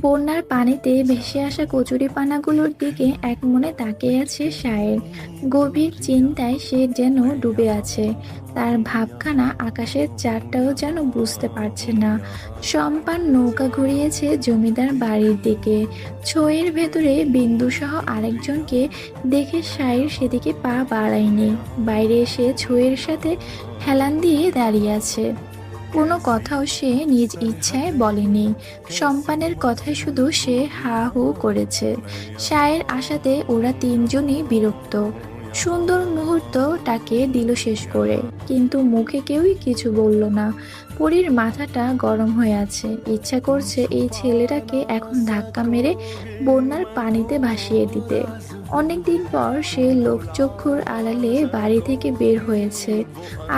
বন্যার পানিতে ভেসে আসা কচুরিপানাগুলোর দিকে একমনে তাকিয়ে আছে সায়ের। গভীর চিন্তায় সে যেন ডুবে আছে। তার ভাবখানা আকাশের চাঁদটাও যেন বুঝতে পারছে না। সম্পান নৌকা ঘুরিয়েছে জমিদার বাড়ির দিকে। ছইয়ের ভেতরে বিন্দু সহ আরেকজনকে দেখে সায়ের সেদিকে পা বাড়ায়নি। বাইরে এসে ছইয়ের সাথে হেলান দিয়ে দাঁড়িয়ে আছে। কোনো কথাও সে নিজ ইচ্ছায় বলেনি। সম্পানের কথায় শুধু সে হা হু করেছে। সায়ের আশাতে ওরা তিনজনই বিরক্ত। সুন্দর মুহূর্তটাকে দিল শেষ করে, কিন্তু মুখে কেউই কিছু বলল না। পরীর মাথাটা গরম হয়ে আছে। ইচ্ছা করছে এই ছেলেটাকে এখন ধাক্কা মেরে বন্যার পানিতে ভাসিয়ে দিতে। অনেকদিন পর সে লোকচক্ষুর আড়ালে বাড়ি থেকে বের হয়েছে,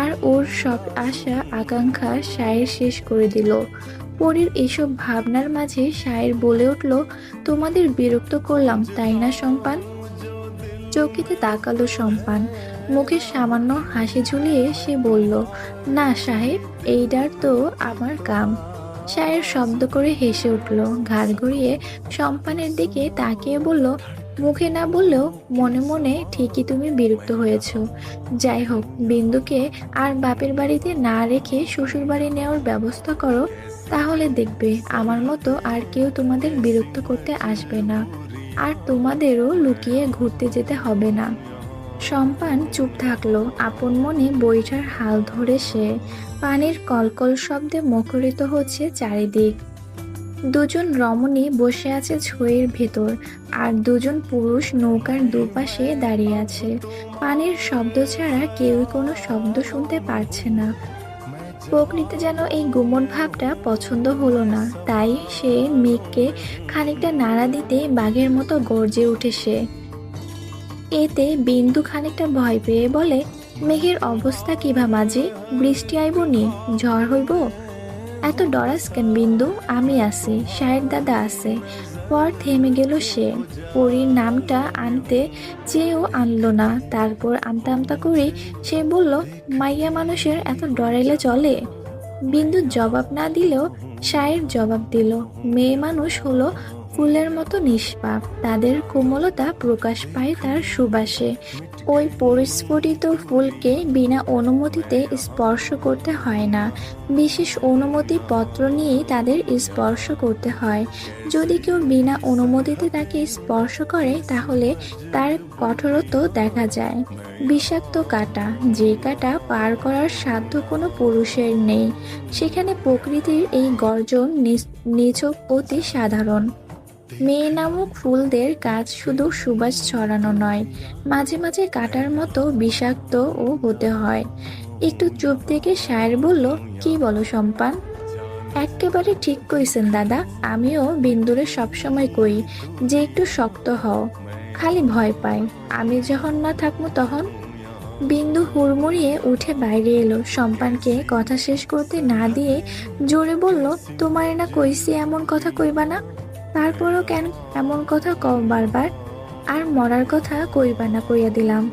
আর ওর সব আশা আকাঙ্ক্ষা শায়ের শেষ করে দিল। পরীর এসব ভাবনার মাঝে শায়ের বলে উঠল, তোমাদের বিরক্ত করলাম তাই না সম্পান? চৌকিতে তাকালো সম্পান। মুখে সামান্য হাসি ঝুলিয়ে সে বলল, না সাহেব, এইটার তো আমার কাম। শায়ের শব্দ করে হেসে উঠল, ঘাড় ঘুরিয়ে সম্পানের দিকে তাকিয়ে বলল, মুখে না বললেও মনে মনে ঠিকই তুমি বিরক্ত হয়েছ। যাই হোক, বিন্দুকে আর বাপের বাড়িতে না রেখে শ্বশুর বাড়ি নেওয়ার ব্যবস্থা করো, তাহলে দেখবে আমার মতো আর কেউ তোমাদের বিরক্ত করতে আসবে না, আর তোমাদেরও লুকিয়ে ঘুরতে যেতে হবে না। সম্পান চুপ থাকলো, আপন মনে বইটার হাল ধরে সে। পানির কলকল শব্দে মুখরিত হচ্ছে চারিদিক। দুজন রমণী বসে আছে ছইয়ের ভেতর, আর দুজন পুরুষ নৌকার দুপাশে দাঁড়িয়ে আছে। পানির শব্দ ছাড়া কেউই কোনো শব্দ শুনতে পারছে না। প্রকৃতি যেন এই গুমট ভাবটা পছন্দ হলো না, তাই সে মেঘকে খানিকটা নাড়া দিতে বাঘের মতো গর্জে উঠে সে। এতে বিন্দু খানিকটা ভয় পেয়ে বলে, মেঘের অবস্থা কিভা মাঝি? বৃষ্টি আইব নি? ঝড় হইব? এত ডরাস কেন বিন্দু? আমি আছি, সাহেব দাদা আছে। পর থেমে গেল সে। পরীর নামটা আনতে চেয়েও আনলো না। তারপর আমতা আমতা করে সে বলল, মাইয়া মানুষের এত ডরাইলে চলে? বিন্দু জবাব না দিলেও সায়ের জবাব দিল, মেয়ে মানুষ হলো ফুলের মতো নিষ্পাপ, তাদের কোমলতা প্রকাশ পায় তার সুবাসে। ওই পরিস্ফুটিত ফুলকে বিনা অনুমতিতে স্পর্শ করতে হয় না, বিশেষ অনুমতি পত্র নিয়েই তাদের স্পর্শ করতে হয়। যদি কেউ বিনা অনুমতিতে তাকে স্পর্শ করে, তাহলে তার কঠোরত্ব দেখা যায়। বিষাক্ত কাঁটা, যে কাঁটা পার করার সাধ্য কোনো পুরুষের নেই। সেখানে প্রকৃতির এই গর্জন নিছক অতি সাধারণ। মেয়ে নামক ফুলদের কাজ শুধু সুবাস ছড়ানো নয়, মাঝে মাঝে কাঁটার মতো বিষাক্ত ও হতে হয়। একটু চুপ থেকে শায়ের বলল, কি বলো সম্পান? এক্কেবারে ঠিক কইছেন দাদা, আমিও বিন্দুরে সবসময় কই যে একটু শক্ত হও। খালি ভয় পায়, আমি যখন না থাকবো তখন। বিন্দু হুড়মুড়িয়ে উঠে বাইরে এলো, সম্পানকে কথা শেষ করতে না দিয়ে জোরে বলল, তোমারে না কইছি এমন কথা কইবা না? তারপরও কেন এমন কথা কও বারবার? আর মরার কথা কইবা না কইয়া দিলাম।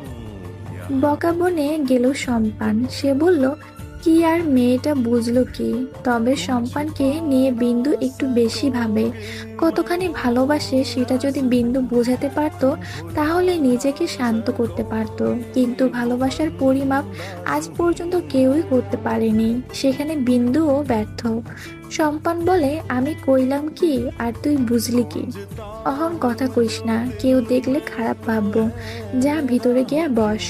বকা বনে গেল সম্পান। সে বলল, কি আর মেয়েটা বুঝলো কি? তবে সম্পানকে নিয়ে বিন্দু একটু বেশি ভাবে। কতখানি ভালোবাসে সেটা যদি বিন্দু বোঝাতে পারতো, তাহলে নিজেকে শান্ত করতে পারতো। কিন্তু ভালোবাসার পরিমাপ আজ পর্যন্ত কেউই করতে পারেনি, সেখানে বিন্দুও ব্যর্থ। সম্পান বলে, আমি কইলাম কি আর তুই বুঝলি কি? অহং কথা কইস না, কেউ দেখলে খারাপ ভাববো। যা ভিতরে গিয়া বস।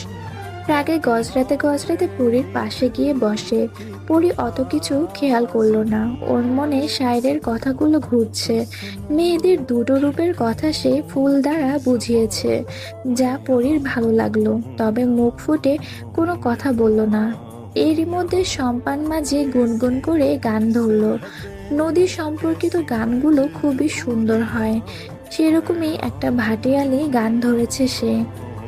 রাগে গজরাতে গজরাতে পরীর পাশে গিয়ে বসে। পরী অত কিছু খেয়াল করলো না। ওর মনে শায়েরের কথাগুলো ঘুরছে। মেয়েদের দুটো রূপের কথা সে ফুল দ্বারা বুঝিয়েছে, যা পরীর ভালো লাগলো, তবে মুখ ফুটে কোনো কথা বলল না। এরই মধ্যে সম্পান মাঝে গুনগুন করে গান ধরলো। নদী সম্পর্কিত গানগুলো খুবই সুন্দর হয়, সেরকমই একটা ভাটিয়ালি গান ধরেছে সে।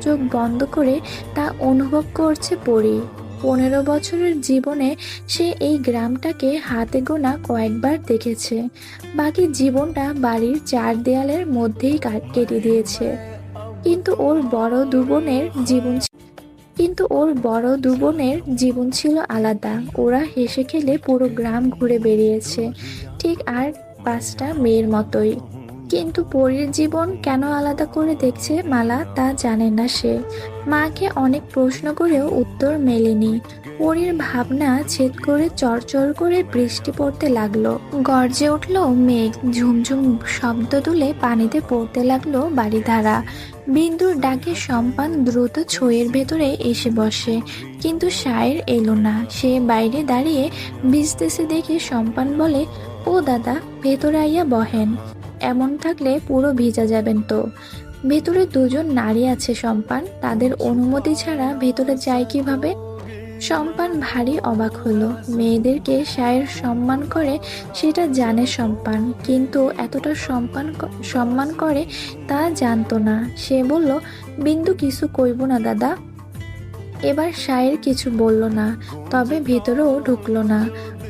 চোখ বন্ধ করে তা অনুভব করছে পরী। 15 বছরের জীবনে সে এই গ্রামটাকে হাতে গোনা কয়েকবার দেখেছে। বাকি জীবনটা বাড়ির চার দেয়ালের মধ্যেই কেটে দিয়েছে। কিন্তু ওর বড় দু বোনের জীবন কিন্তু ওর বড় দু বোনের জীবন ছিল আলাদা। ওরা হেসে খেলে পুরো গ্রাম ঘুরে বেরিয়েছে, ঠিক আর 5টা মেয়ের মতোই। কিন্তু পরীর জীবন কেন আলাদা করে দেখছে মালা তা জানে না সে। মাকে অনেক প্রশ্ন করেও উত্তর মেলেনি। পরীর ভাবনা ছেদ করে চরচর করে বৃষ্টি পড়তে লাগলো। গর্জে উঠলো মেঘ, ঝুমঝুম শব্দ তুলে পানিতে পড়তে লাগলো বাড়িধারা। বিন্দুর ডাকে সম্পান দ্রুত ছইয়ের ভেতরে এসে বসে, কিন্তু শায়ের এলো না। সে বাইরে দাঁড়িয়ে ভিজতেছে দেখে সম্পান বলে, ও দাদা, ভেতরে আইয়া বহেন। এমন থাকলে পুরো ভিজা যাবেন তো। ভেতরে দুজন নারী আছে সম্পান, তাদের অনুমতি ছাড়া ভেতরে যায় কিভাবে? সম্পান ভারী অবাক হলো। মেয়েদেরকে শায়ের সম্মান করে সেটা জানে সম্পান, কিন্তু এতটা সম্মান করে তা জানতো না। সে বলল, বিন্দু কিছু কইব না দাদা। এবার শায়ের কিছু বলল না, তবে ভেতরেও ঢুকলো না।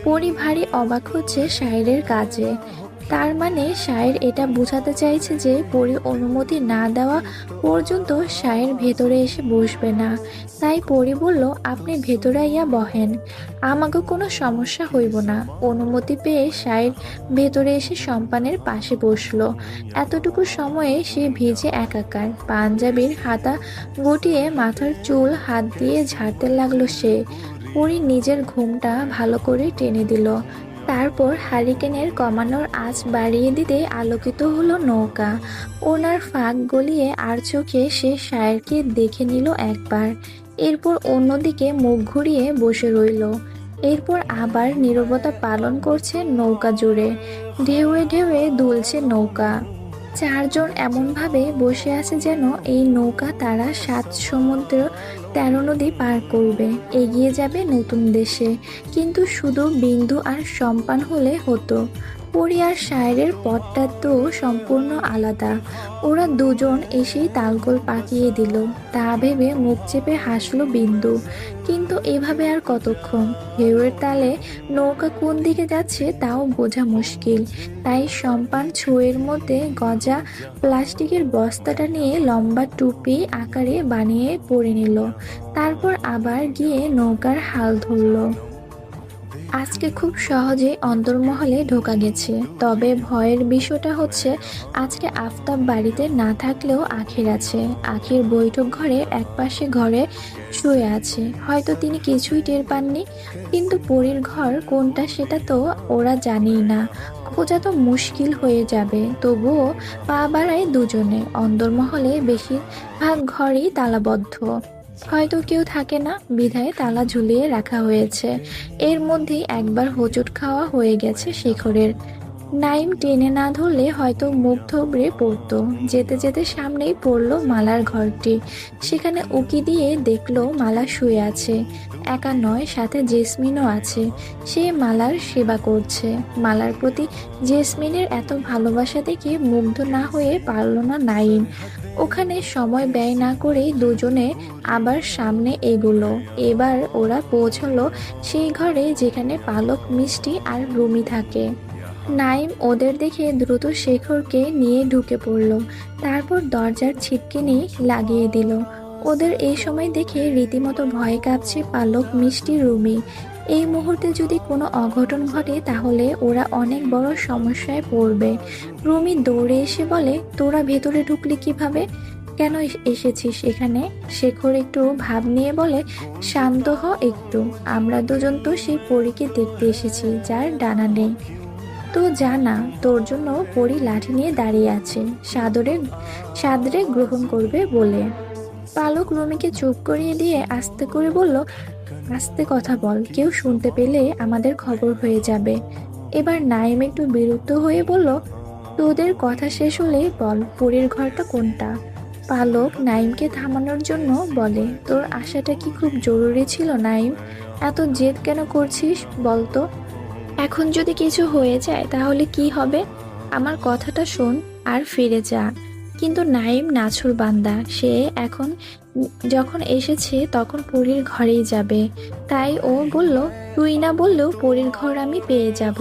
পরি ভারী অবাক হচ্ছে শায়েরের কাজে। তার মানে শায়ের এটা বোঝাতে চাইছে যে পরি অনুমতি না দেওয়া পর্যন্ত শায়ের ভেতরে এসে বসবে না। তাই পরি বলল, আপনি ভেতরে আইয়া বহেন, আমাকে কোনো সমস্যা হইব না। অনুমতি পেয়ে শায়ের ভেতরে এসে সম্পানের পাশে বসলো। এতটুকু সময়ে সে ভিজে একাকার। পাঞ্জাবির হাতা গুটিয়ে মাথার চুল হাত দিয়ে ঝাড়তে লাগলো সে। পরি নিজের ঘুমটা ভালো করে টেনে দিল। তারপর হারিকেনের কমানোর আঁচ বাড়িয়ে দিতে আলোকিত হলো নৌকা। ওনার ফাঁক গলিয়ে আর চোখে সে শায়েরকে দেখে নিল একবার, এরপর অন্যদিকে মুখ ঘুরিয়ে বসে রইল। এরপর আবার নীরবতা পালন করছে নৌকা জুড়ে। ঢেউয়ে ঢেউয়ে দুলছে নৌকা। চারজন এমনভাবে বসে আছে যেন এই নৌকা তারা 7 সমুদ্র 13 নদী পার করবে, এগিয়ে যাবে নতুন দেশে। কিন্তু শুধু বিন্দু আর সম্পান হলে হতো। পরি আর শায়েরের পথটা তো সম্পূর্ণ আলাদা। ওরা দুজন এসেই তালগোল পাকিয়ে দিল। তা ভেবে মুখ চেপে হাসলো বিন্দু। কিন্তু এভাবে আর কতক্ষণ? ঢেউয়ের তালে নৌকা কোন দিকে যাচ্ছে তাও বোঝা মুশকিল। তাই সম্পান ছুঁয়ের মধ্যে গজা প্লাস্টিকের বস্তাটা নিয়ে লম্বা টুপি আকারে বানিয়ে পরে নিল। তারপর আবার গিয়ে নৌকার হাল ধরল। আজকে খুব সহজে অন্তর্মহলে ঢোকা গেছে। তবে ভয়ের বিষয়টা হচ্ছে, আজকে আফতাব বাড়িতে না থাকলেও আখির আছে। আখির বৈঠক ঘরে একপাশে ঘরে শুয়ে আছে, হয়তো তিনি কিছুই টের পাননি। কিন্তু পরীর ঘর কোনটা সেটা তো ওরা জানেই না। খোঁজা তো মুশকিল হয়ে যাবে। তবুও পা বাড়ায় দুজনে। অন্দরমহলে বেশিরভাগ ঘরই তালাবদ্ধ, হয়তো কেউ থাকে না বিধায় তালা ঝুলিয়ে রাখা হয়েছে। এর মধ্যেই একবার হোঁচট খাওয়া হয়ে গেছে শেখরের। নাইম টেনে না ধরলে হয়তো মুখ থবড়ে পড়তো। যেতে যেতে সামনেই পড়লো মালার ঘরটি। সেখানে উকি দিয়ে দেখলো মালা শুয়ে আছে। একা নয়, সাথে জেসমিনও আছে। সে মালার সেবা করছে। মালার প্রতি জেসমিনের এত ভালোবাসা দেখে মুগ্ধ না হয়ে পারল না নাইম। ওখানে সময় ব্যয় না করেই দুজনে আবার সামনে এগুলো। এবার ওরা পৌঁছলো সেই ঘরে যেখানে পালক, মিষ্টি আর রুমি থাকে। নাইম ওদের দেখে দ্রুত শেখরকে নিয়ে ঢুকে পড়ল। তারপর দরজার ছিটকিনি লাগিয়ে দিল। ওদের এই সময় দেখে রীতিমতো ভয়ে কাঁপছে পালক, মিষ্টি, রুমি। এই মুহূর্তে যদি কোনো অঘটন ঘটে তাহলে ওরা অনেক বড় সমস্যায় পড়বে। রুমি দৌড়ে এসে বলে, তোরা ভেতরে ঢুকলি কিভাবে? কেন এসেছিস এখানে? শেখর একটু ভাব নিয়ে বলে, শান্ত হ একটু। আমরা দুজন তো সেই পরীকে দেখতে এসেছি যার ডানা নেই। তো জানা, তোর জন্য পরী লাঠি নিয়ে দাঁড়িয়ে আছে, সাদরে গ্রহণ করবে বলে। পালক রুমিকে চুপ করিয়ে দিয়ে আস্তে করে বলল, আস্তে কথা বল, কেউ শুনতে পেলে আমাদের খবর হয়ে যাবে। এবার নাইম একটু বিরক্ত হয়ে বলল, তোদের কথা শেষ হলে বল পরীর ঘরটা কোনটা। পালক নাইমকে থামানোর জন্য বলে, তোর আশাটা কি খুব জরুরি ছিল নাইম? এত জেদ কেন করছিস বলতো? এখন যদি কিছু হয়ে যায় তাহলে কি হবে? আমার কথাটা শোন আর ফিরে যা। কিন্তু নাইম নাছোড় বান্দা। সে এখন যখন এসেছে তখন পরীর ঘরেই যাবে। তাই ও বলল, তুই না বললেও পরীর ঘর আমি পেয়ে যাব।